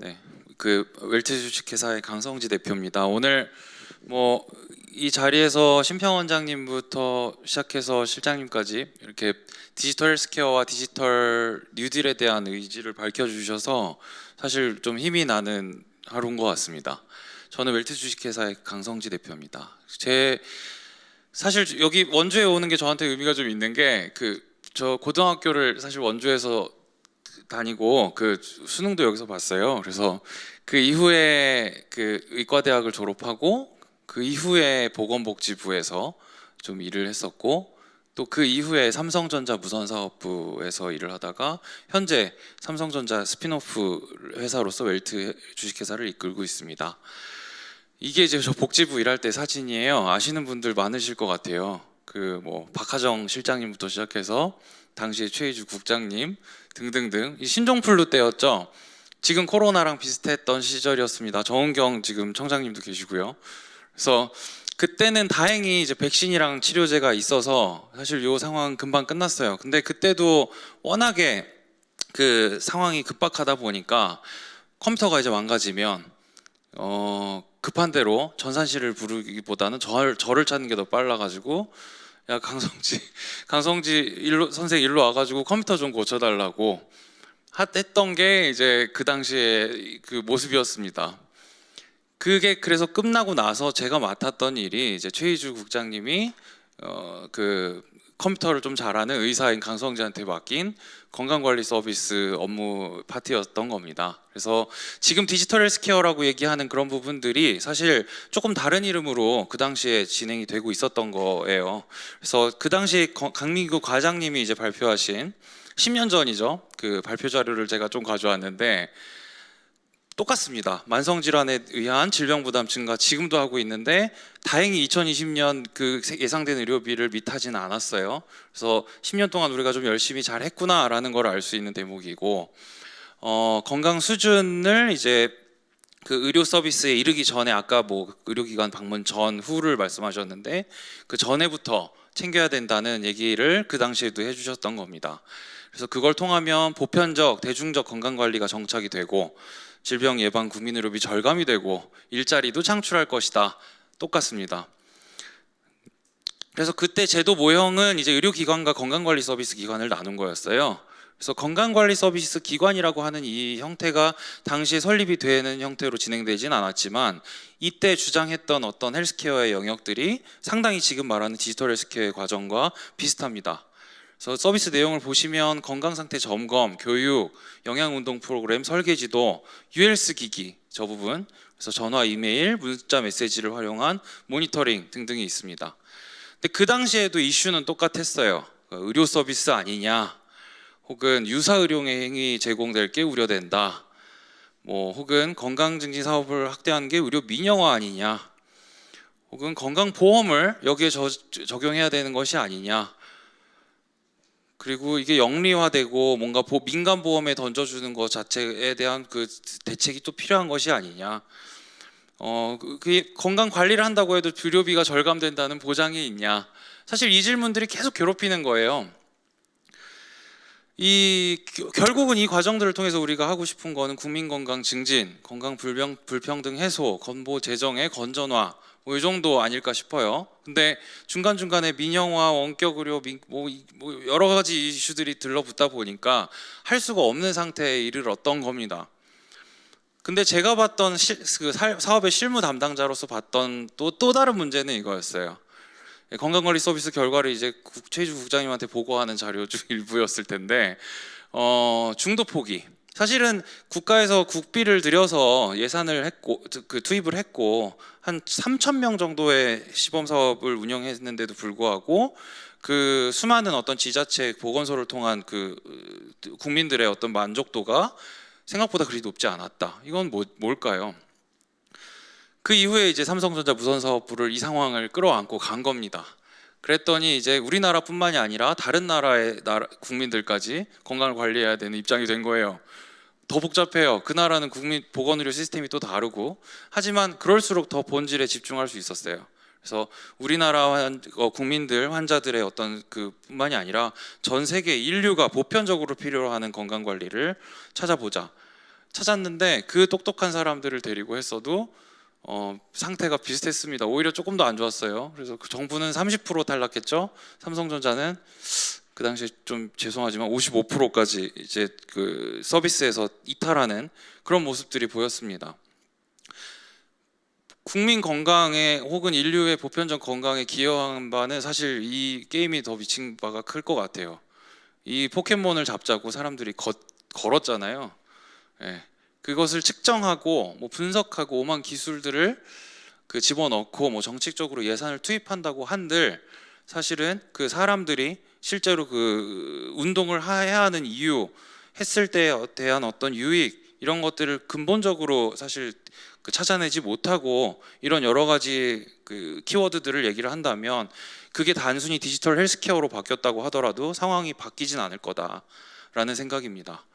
네, 그 웰트 주식회사의 강성지 대표입니다. 오늘 뭐 이 자리에서 심평 원장님부터 시작해서 실장님까지 이렇게 디지털 헬스케어와 디지털 뉴딜에 대한 의지를 밝혀주셔서 사실 좀 힘이 나는 하루인 것 같습니다. 저는 웰트 주식회사의 강성지 대표입니다. 사실 여기 원주에 오는 게 저한테 의미가 좀 있는 게 저 고등학교를 사실 원주에서 다니고 수능도 여기서 봤어요. 그래서 그 이후에 그 의과대학을 졸업하고 그 이후에 보건복지부에서 좀 일을 했었고 또 그 이후에 삼성전자 무선사업부에서 일을 하다가 현재 삼성전자 스핀오프 회사로서 웰트 주식회사를 이끌고 있습니다. 이게 이제 저 복지부 일할 때 사진이에요. 아시는 분들 많으실 것 같아요. 박하정 실장님부터 시작해서 당시에 최희주 국장님 등등등 이 신종플루 때였죠. 지금 코로나랑 비슷했던 시절이었습니다. 정은경 지금 청장님도 계시고요. 그래서 그때는 다행히 이제 백신이랑 치료제가 있어서 사실 이 상황 금방 끝났어요. 근데 그때도 워낙에 그 상황이 급박하다 보니까 컴퓨터가 이제 망가지면 급한 대로 전산실을 부르기보다는 저를 찾는 게 더 빨라가지고 야 강성지 선생 일로 와가지고 컴퓨터 좀 고쳐달라고 했던 게 이제 그 당시에 그 모습이었습니다. 그게 그래서 끝나고 나서 제가 맡았던 일이 이제 최희주 국장님이 그 컴퓨터를 좀 잘하는 의사인 강성지한테 맡긴 건강관리 서비스 업무 파트였던 겁니다. 그래서 지금 디지털 헬스케어라고 얘기하는 그런 부분들이 사실 조금 다른 이름으로 그 당시에 진행이 되고 있었던 거예요. 그래서 그 당시 강민구 과장님이 이제 발표하신 10년 전이죠. 그 발표 자료를 제가 좀 가져왔는데 똑같습니다. 만성질환에 의한 질병 부담 증가 지금도 하고 있는데 다행히 2020년 그 예상된 의료비를 미타지는 않았어요. 그래서 10년 동안 우리가 좀 열심히 잘 했구나라는 걸 알 수 있는 대목이고 건강 수준을 이제 그 의료 서비스에 이르기 전에 아까 뭐 의료기관 방문 전후를 말씀하셨는데 그 전에부터 챙겨야 된다는 얘기를 그 당시에도 해주셨던 겁니다. 그래서 그걸 통하면 보편적 대중적 건강관리가 정착이 되고 질병 예방 국민의료비 절감이 되고 일자리도 창출할 것이다. 똑같습니다. 그래서 그때 제도 모형은 이제 의료기관과 건강관리 서비스 기관을 나눈 거였어요. 그래서 건강관리 서비스 기관이라고 하는 이 형태가 당시에 설립이 되는 형태로 진행되진 않았지만 이때 주장했던 어떤 헬스케어의 영역들이 상당히 지금 말하는 디지털 헬스케어의 과정과 비슷합니다. 그래서 서비스 내용을 보시면 건강상태 점검, 교육, 영양운동 프로그램, 설계지도, ULS 기기 저 부분, 그래서 전화, 이메일, 문자 메시지를 활용한 모니터링 등등이 있습니다. 근데 그 당시에도 이슈는 똑같았어요. 의료 서비스 아니냐, 혹은 유사 의료행위 제공될 게 우려된다, 혹은 건강증진 사업을 확대하는 게 의료 민영화 아니냐, 혹은 건강보험을 여기에 적용해야 되는 것이 아니냐. 그리고 이게 영리화되고 뭔가 민간 보험에 던져주는 것 자체에 대한 그 대책이 또 필요한 것이 아니냐. 그 건강 관리를 한다고 해도 의료비가 절감된다는 보장이 있냐. 사실 이 질문들이 계속 괴롭히는 거예요. 결국은 이 과정들을 통해서 우리가 하고 싶은 거는 국민 건강 증진, 건강 불평등 해소, 건보 재정의 건전화 이 정도 아닐까 싶어요. 근데 중간중간에 민영화, 원격 의료, 여러 가지 이슈들이 들러붙다 보니까 할 수가 없는 상태에 이르렀던 겁니다. 근데 제가 봤던 사업의 실무 담당자로서 봤던 또 다른 문제는 이거였어요. 건강관리 서비스 결과를 이제 최희주 국장님한테 보고하는 자료 중 일부였을 텐데 중도 포기. 사실은 국가에서 국비를 들여서 예산을 했고 투입을 했고 한 3,000명 정도의 시범 사업을 운영했는데도 불구하고 그 수많은 어떤 지자체 보건소를 통한 그 국민들의 어떤 만족도가 생각보다 그리 높지 않았다. 이건 뭘까요? 그 이후에 이제 삼성전자 무선사업부를 이 상황을 끌어안고 간 겁니다. 그랬더니 이제 우리나라뿐만이 아니라 다른 나라의 국민들까지 건강을 관리해야 되는 입장이 된 거예요. 더 복잡해요. 그 나라는 국민 보건의료 시스템이 또 다르고 하지만 그럴수록 더 본질에 집중할 수 있었어요. 그래서 우리나라 국민들 환자들의 어떤 뿐만이 아니라 전 세계 인류가 보편적으로 필요로 하는 건강 관리를 찾아보자. 찾았는데 그 똑똑한 사람들을 데리고 했어도 상태가 비슷했습니다. 오히려 조금 더 안 좋았어요. 그래서 그 정부는 30% 탈락했죠. 삼성전자는 그 당시에 좀 죄송하지만 55%까지 이제 그 서비스에서 이탈하는 그런 모습들이 보였습니다. 국민 건강에 혹은 인류의 보편적 건강에 기여한 바는 사실 이 게임이 더 미친 바가 클 것 같아요. 이 포켓몬을 잡자고 사람들이 걸었잖아요. 예. 그것을 측정하고 뭐 분석하고 오만 기술들을 그 집어넣고 뭐 정책적으로 예산을 투입한다고 한들 사실은 그 사람들이 실제로 그 운동을 해야 하는 이유, 했을 때에 대한 어떤 유익 이런 것들을 근본적으로 사실 그 찾아내지 못하고 이런 여러 가지 그 키워드들을 얘기를 한다면 그게 단순히 디지털 헬스케어로 바뀌었다고 하더라도 상황이 바뀌진 않을 거다라는 생각입니다.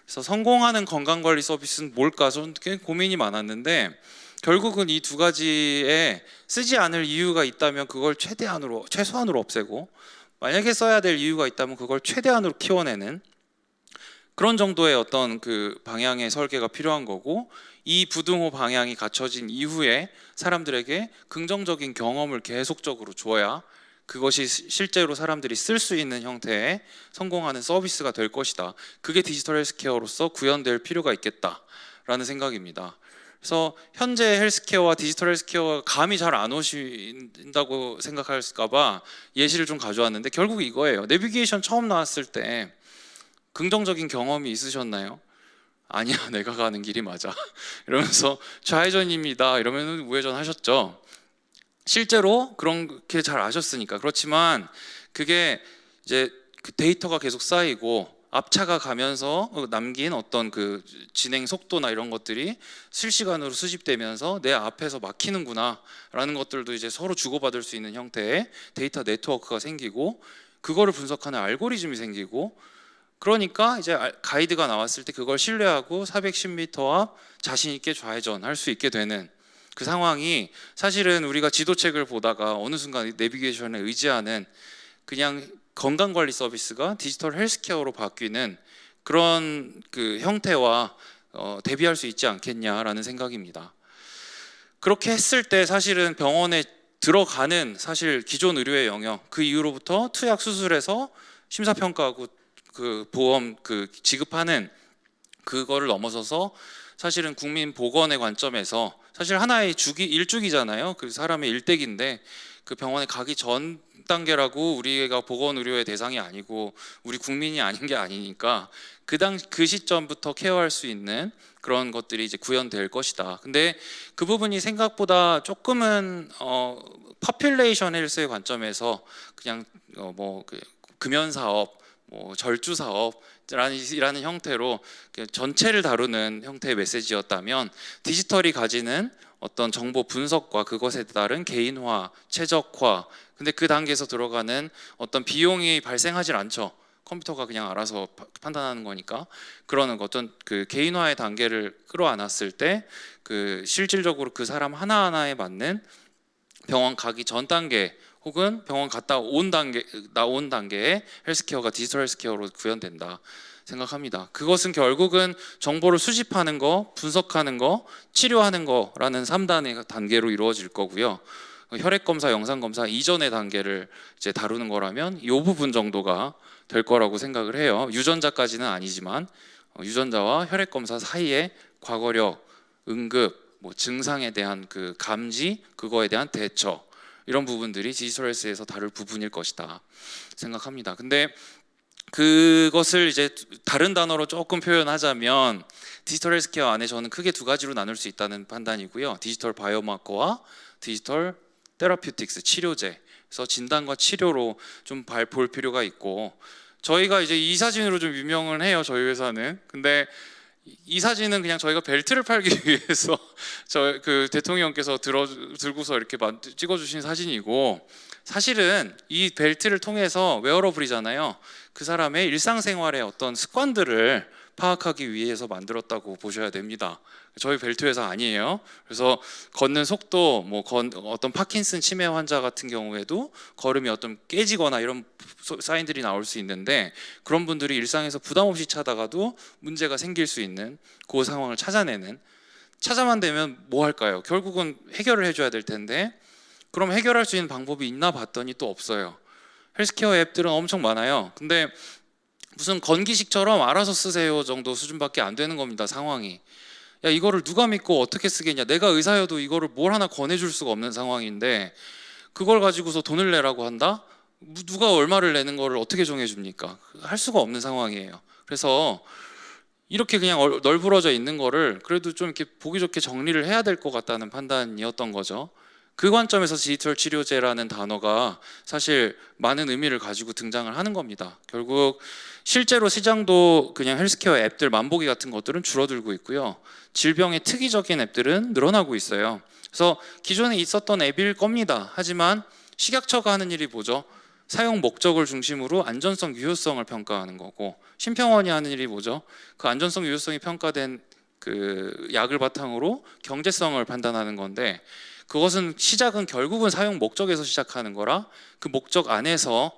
그래서 성공하는 건강관리 서비스는 뭘까? 저는 꽤 고민이 많았는데 결국은 이 두 가지에 쓰지 않을 이유가 있다면 그걸 최소한으로 없애고 만약에 써야 될 이유가 있다면 그걸 최대한으로 키워내는 그런 정도의 어떤 그 방향의 설계가 필요한 거고 이 부등호 방향이 갖춰진 이후에 사람들에게 긍정적인 경험을 계속적으로 줘야 그것이 실제로 사람들이 쓸 수 있는 형태의 성공하는 서비스가 될 것이다. 그게 디지털 헬스케어로서 구현될 필요가 있겠다라는 생각입니다. 그래서 현재 헬스케어와 디지털 헬스케어가 감이 잘 안 오신다고 생각할까 봐 예시를 좀 가져왔는데 결국 이거예요. 내비게이션 처음 나왔을 때 긍정적인 경험이 있으셨나요? 아니야, 내가 가는 길이 맞아 이러면서 좌회전입니다 이러면 우회전 하셨죠. 실제로 그렇게 잘 아셨으니까. 그렇지만 그게 이제 그 데이터가 계속 쌓이고 앞차가 가면서 남긴 어떤 그 진행 속도나 이런 것들이 실시간으로 수집되면서 내 앞에서 막히는구나 라는 것들도 이제 서로 주고받을 수 있는 형태의 데이터 네트워크가 생기고 그거를 분석하는 알고리즘이 생기고 그러니까 이제 가이드가 나왔을 때 그걸 신뢰하고 410m 앞 자신 있게 좌회전할 수 있게 되는 그 상황이 사실은 우리가 지도책을 보다가 어느 순간 내비게이션에 의지하는 그냥 건강관리 서비스가 디지털 헬스케어로 바뀌는 그런 그 형태와 대비할 수 있지 않겠냐라는 생각입니다. 그렇게 했을 때 사실은 병원에 들어가는 사실 기존 의료의 영역 그 이후로부터 투약 수술에서 심사평가하고 그 보험 그 지급하는 그거를 넘어서서 사실은 국민 보건의 관점에서 사실 하나의 일주기잖아요. 그 사람의 일대기인데 그 병원에 가기 전 단계라고 우리가 보건 의료의 대상이 아니고 우리 국민이 아닌 게 아니니까 그 시점부터 케어할 수 있는 그런 것들이 이제 구현될 것이다. 근데 그 부분이 생각보다 조금은 퍼퓰레이션 헬스의 관점에서 그냥 그 금연 사업 뭐 절주 사업이라는 형태로 전체를 다루는 형태의 메시지였다면 디지털이 가지는 어떤 정보 분석과 그것에 따른 개인화, 최적화 근데 그 단계에서 들어가는 어떤 비용이 발생하질 않죠. 컴퓨터가 그냥 알아서 판단하는 거니까 그러는 어떤 그 개인화의 단계를 끌어안았을 때 그 실질적으로 그 사람 하나하나에 맞는 병원 가기 전 단계 혹은 병원 갔다 온 단계의 헬스케어가 디지털 헬스케어로 구현된다 생각합니다. 그것은 결국은 정보를 수집하는 거, 분석하는 거, 치료하는 거라는 3단의 단계로 이루어질 거고요. 혈액 검사, 영상 검사 이전의 단계를 이제 다루는 거라면 이 부분 정도가 될 거라고 생각을 해요. 유전자까지는 아니지만 유전자와 혈액 검사 사이에 과거력, 응급, 뭐 증상에 대한 그 감지, 그거에 대한 대처 이런 부분들이 디지털 헬스에서 다룰 부분일 것이다 생각합니다. 근데 그것을 이제 다른 단어로 조금 표현하자면 디지털 헬스케어 안에 저는 크게 두 가지로 나눌 수 있다는 판단이고요. 디지털 바이오마커와 디지털 테라퓨틱스 치료제. 그래서 진단과 치료로 좀 볼 필요가 있고 저희가 이제 이 사진으로 좀 유명을 해요. 저희 회사는. 근데 이 사진은 그냥 저희가 벨트를 팔기 위해서 저 그 대통령께서 들고서 이렇게 찍어주신 사진이고 사실은 이 벨트를 통해서 웨어러블이잖아요. 그 사람의 일상생활의 어떤 습관들을 파악하기 위해서 만들었다고 보셔야 됩니다. 저희 벨트 회사 아니에요. 그래서 걷는 속도, 어떤 파킨슨 치매 환자 같은 경우에도 걸음이 어떤 깨지거나 이런 사인들이 나올 수 있는데, 그런 분들이 일상에서 부담 없이 차다가도 문제가 생길 수 있는 그 상황을 찾아만 되면 뭐 할까요? 결국은 해결을 해줘야 될 텐데, 그럼 해결할 수 있는 방법이 있나 봤더니 또 없어요. 헬스케어 앱들은 엄청 많아요. 근데 무슨 건기식처럼 알아서 쓰세요 정도 수준밖에 안 되는 겁니다. 상황이. 야, 이거를 누가 믿고 어떻게 쓰겠냐. 내가 의사여도 이거를 뭘 하나 권해줄 수가 없는 상황인데, 그걸 가지고서 돈을 내라고 한다? 누가 얼마를 내는 거를 어떻게 정해줍니까? 할 수가 없는 상황이에요. 그래서 이렇게 그냥 널브러져 있는 거를 그래도 좀 이렇게 보기 좋게 정리를 해야 될 것 같다는 판단이었던 거죠. 그 관점에서 디지털 치료제라는 단어가 사실 많은 의미를 가지고 등장을 하는 겁니다. 결국 실제로 시장도 그냥 헬스케어 앱들 만보기 같은 것들은 줄어들고 있고요. 질병의 특이적인 앱들은 늘어나고 있어요. 그래서 기존에 있었던 앱일 겁니다. 하지만 식약처가 하는 일이 뭐죠? 사용 목적을 중심으로 안전성, 유효성을 평가하는 거고, 심평원이 하는 일이 뭐죠? 그 안전성, 유효성이 평가된 그 약을 바탕으로 경제성을 판단하는 건데, 그것은 시작은 결국은 사용 목적에서 시작하는 거라, 그 목적 안에서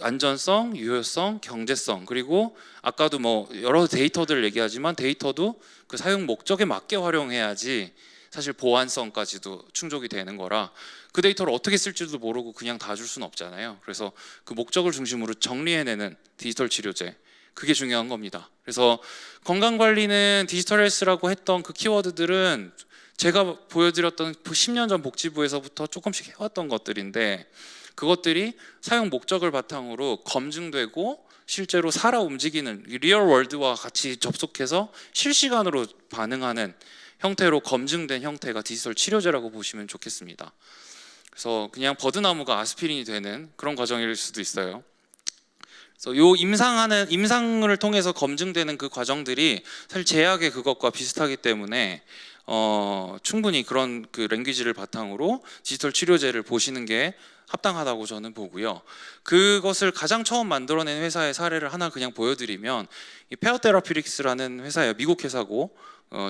안전성, 유효성, 경제성, 그리고 아까도 여러 데이터들 얘기하지만 데이터도 그 사용 목적에 맞게 활용해야지 사실 보안성까지도 충족이 되는 거라, 그 데이터를 어떻게 쓸지도 모르고 그냥 다 줄 수는 없잖아요. 그래서 그 목적을 중심으로 정리해내는 디지털 치료제, 그게 중요한 겁니다. 그래서 건강관리는 디지털 헬스라고 했던 그 키워드들은 제가 보여드렸던 10년 전 복지부에서부터 조금씩 해왔던 것들인데, 그것들이 사용 목적을 바탕으로 검증되고 실제로 살아 움직이는 리얼 월드와 같이 접속해서 실시간으로 반응하는 형태로 검증된 형태가 디지털 치료제라고 보시면 좋겠습니다. 그래서 그냥 버드나무가 아스피린이 되는 그런 과정일 수도 있어요. 그래서 요 임상을 통해서 검증되는 그 과정들이 사실 제약의 그것과 비슷하기 때문에 충분히 그런 그 랭귀지를 바탕으로 디지털 치료제를 보시는 게 합당하다고 저는 보고요. 그것을 가장 처음 만들어낸 회사의 사례를 하나 그냥 보여드리면, 이 페어테라퓨틱스라는 회사예요. 미국 회사고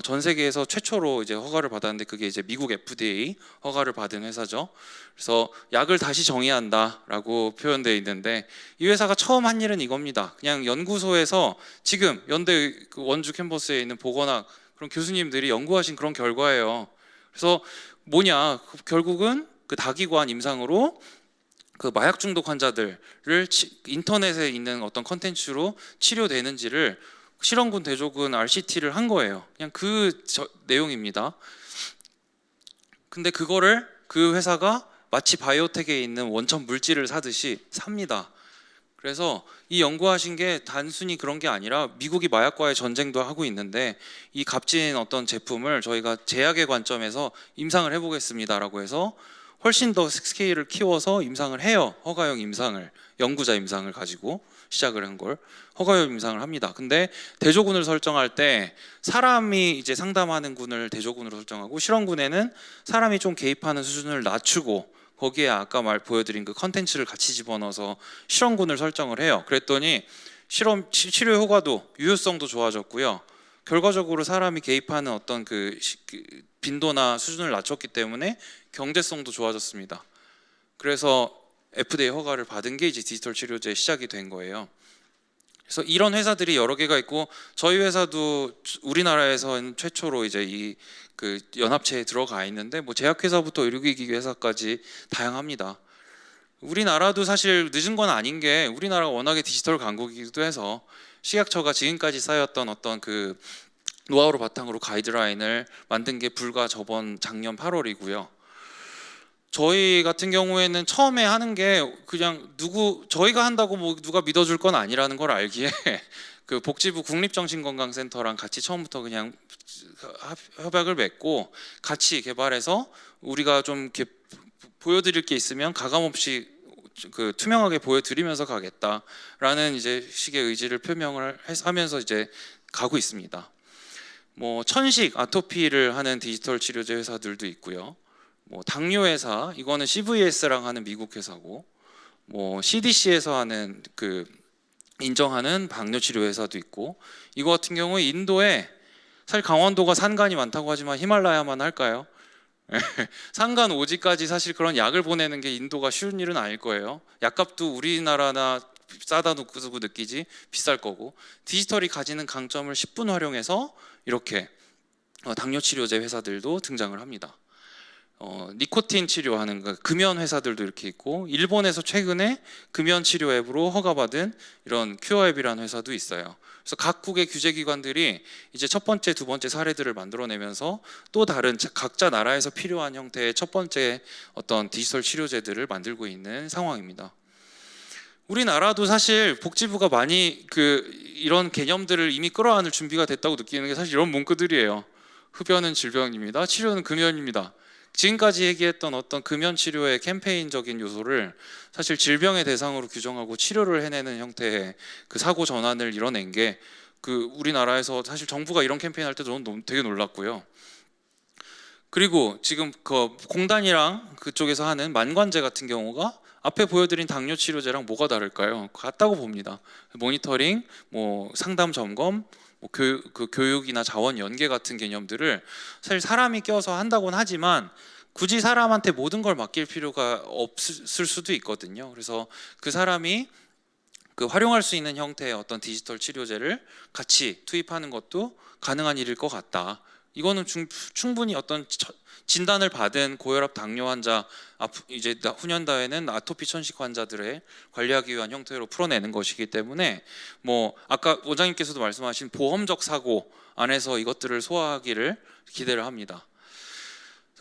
전 세계에서 최초로 이제 허가를 받았는데, 그게 이제 미국 FDA 허가를 받은 회사죠. 그래서 약을 다시 정의한다라고 표현되어 있는데, 이 회사가 처음 한 일은 이겁니다. 그냥 연구소에서 지금 연대 그 원주 캠퍼스에 있는 보건학 그런 교수님들이 연구하신 그런 결과예요. 그래서 뭐냐, 결국은 그 다기관 임상으로 그 마약 중독 환자들을 인터넷에 있는 어떤 컨텐츠로 치료되는지를 실험군, 대조군, RCT를 한 거예요. 그냥 내용입니다. 근데 그거를 그 회사가 마치 바이오텍에 있는 원천 물질을 사듯이 삽니다. 그래서 이 연구하신 게 단순히 그런 게 아니라 미국이 마약과의 전쟁도 하고 있는데, 이 값진 어떤 제품을 저희가 제약의 관점에서 임상을 해보겠습니다라고 해서 훨씬 더 스케일을 키워서 임상을 해요. 허가용 임상을, 연구자 임상을 가지고 시작을 한 걸 허가용 임상을 합니다. 근데 대조군을 설정할 때 사람이 이제 상담하는 군을 대조군으로 설정하고, 실험군에는 사람이 좀 개입하는 수준을 낮추고, 거기에 아까 보여드린 그 컨텐츠를 같이 집어넣어서 실험군을 설정을 해요. 그랬더니 치료 효과도 유효성도 좋아졌고요. 결과적으로 사람이 개입하는 어떤 그 빈도나 수준을 낮췄기 때문에 경제성도 좋아졌습니다. 그래서 FDA 허가를 받은 게 이제 디지털 치료제의 시작이 된 거예요. 그래서 이런 회사들이 여러 개가 있고, 저희 회사도 우리나라에서는 최초로 이제 이 그 연합체에 들어가 있는데, 제약회사부터 의료기기 회사까지 다양합니다. 우리나라도 사실 늦은 건 아닌 게, 우리나라가 워낙에 디지털 강국이기도 해서 식약처가 지금까지 쌓였던 어떤 그 노하우를 바탕으로 가이드라인을 만든 게 불과 저번 작년 8월이고요. 저희 같은 경우에는 처음에 하는 게 그냥 저희가 한다고 누가 믿어줄 건 아니라는 걸 알기에 그 복지부 국립정신건강센터랑 같이 처음부터 그냥 협약을 맺고 같이 개발해서, 우리가 좀 이렇게 보여드릴 게 있으면 가감없이 그 투명하게 보여드리면서 가겠다라는 이제 식의 의지를 표명을 하면서 이제 가고 있습니다. 천식, 아토피를 하는 디지털 치료제 회사들도 있고요. 당뇨 회사, 이거는 CVS랑 하는 미국 회사고, CDC에서 하는 그 인정하는 방뇨 치료 회사도 있고, 이거 같은 경우에 인도에 사실 강원도가 산간이 많다고 하지만 히말라야만 할까요? 산간 오지까지 사실 그런 약을 보내는 게 인도가 쉬운 일은 아닐 거예요. 약값도 우리나라나 싸다 놓고 느끼지 비쌀 거고, 디지털이 가지는 강점을 10분 활용해서 이렇게 당뇨 치료제 회사들도 등장을 합니다. 니코틴 치료하는 금연 회사들도 이렇게 있고, 일본에서 최근에 금연 치료 앱으로 허가받은 이런 큐어 앱이라는 회사도 있어요. 그래서 각국의 규제기관들이 이제 첫 번째, 두 번째 사례들을 만들어내면서 또 다른 각자 나라에서 필요한 형태의 첫 번째 어떤 디지털 치료제들을 만들고 있는 상황입니다. 우리나라도 사실 복지부가 많이 이런 개념들을 이미 끌어안을 준비가 됐다고 느끼는 게 사실 이런 문구들이에요. 흡연은 질병입니다. 치료는 금연입니다. 지금까지 얘기했던 어떤 금연 치료의 캠페인적인 요소를 사실 질병의 대상으로 규정하고 치료를 해내는 형태의 그 사고 전환을 이뤄낸 게 우리나라에서 사실 정부가 이런 캠페인 할 때 저는 되게 놀랐고요. 그리고 지금 공단이랑 그쪽에서 하는 만관제 같은 경우가 앞에 보여드린 당뇨 치료제랑 뭐가 다를까요? 같다고 봅니다. 모니터링, 상담 점검, 교육이나 자원 연계 같은 개념들을 사실 사람이 껴서 한다고는 하지만 굳이 사람한테 모든 걸 맡길 필요가 없을 수도 있거든요. 그래서 그 사람이 활용할 수 있는 형태의 어떤 디지털 치료제를 같이 투입하는 것도 가능한 일일 것 같다. 이거는 충분히 어떤 진단을 받은 고혈압 당뇨 환자, 이제 후년다에는 아토피 천식 환자들의 관리하기 위한 형태로 풀어내는 것이기 때문에 아까 원장님께서도 말씀하신 보험적 사고 안에서 이것들을 소화하기를 기대를 합니다.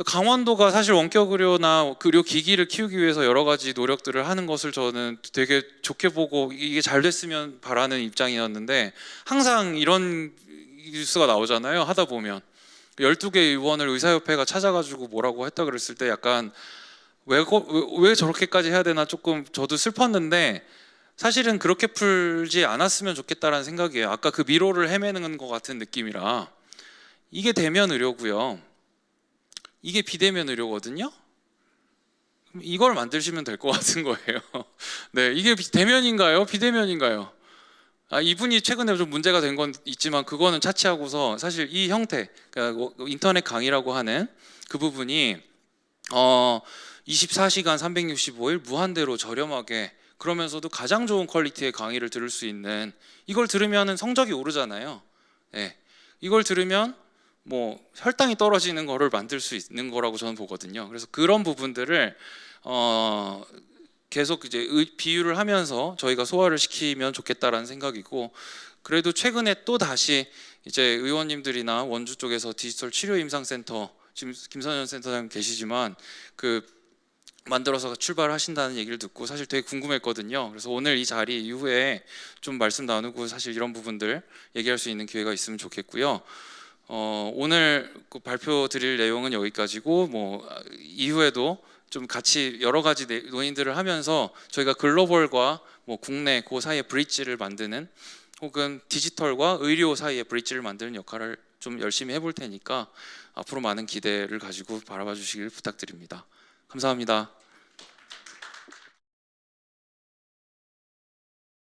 강원도가 사실 원격 의료나 의료 기기를 키우기 위해서 여러 가지 노력들을 하는 것을 저는 되게 좋게 보고 이게 잘 됐으면 바라는 입장이었는데, 항상 이런 뉴스가 나오잖아요. 하다 보면 12개 의원을 의사협회가 찾아가지고 뭐라고 했다 그랬을 때 약간 왜 저렇게까지 해야 되나 조금 저도 슬펐는데, 사실은 그렇게 풀지 않았으면 좋겠다라는 생각이에요. 아까 미로를 헤매는 것 같은 느낌이라. 이게 대면 의료고요, 이게 비대면 의료거든요. 이걸 만드시면 될 것 같은 거예요. 네, 이게 대면인가요? 비대면인가요? 이분이 최근에 좀 문제가 된 건 있지만 그거는 차치하고서 사실 이 형태, 그러니까 인터넷 강의라고 하는 그 부분이 24시간 365일 무한대로 저렴하게, 그러면서도 가장 좋은 퀄리티의 강의를 들을 수 있는, 이걸 들으면 성적이 오르잖아요. 네, 이걸 들으면 혈당이 떨어지는 거를 만들 수 있는 거라고 저는 보거든요. 그래서 그런 부분들을 계속 이제 비유를 하면서 저희가 소화를 시키면 좋겠다라는 생각이고, 그래도 최근에 또 다시 이제 의원님들이나 원주 쪽에서 디지털 치료 임상센터, 지금 김선현 센터장 계시지만 만들어서 출발하신다는 얘기를 듣고 사실 되게 궁금했거든요. 그래서 오늘 이 자리 이후에 좀 말씀 나누고 사실 이런 부분들 얘기할 수 있는 기회가 있으면 좋겠고요. 오늘 발표 드릴 내용은 여기까지고, 이후에도 좀 같이 여러 가지 논의들을 하면서 저희가 글로벌과 국내 그 사이의 브릿지를 만드는, 혹은 디지털과 의료 사이의 브릿지를 만드는 역할을 좀 열심히 해볼 테니까 앞으로 많은 기대를 가지고 바라봐 주시길 부탁드립니다. 감사합니다.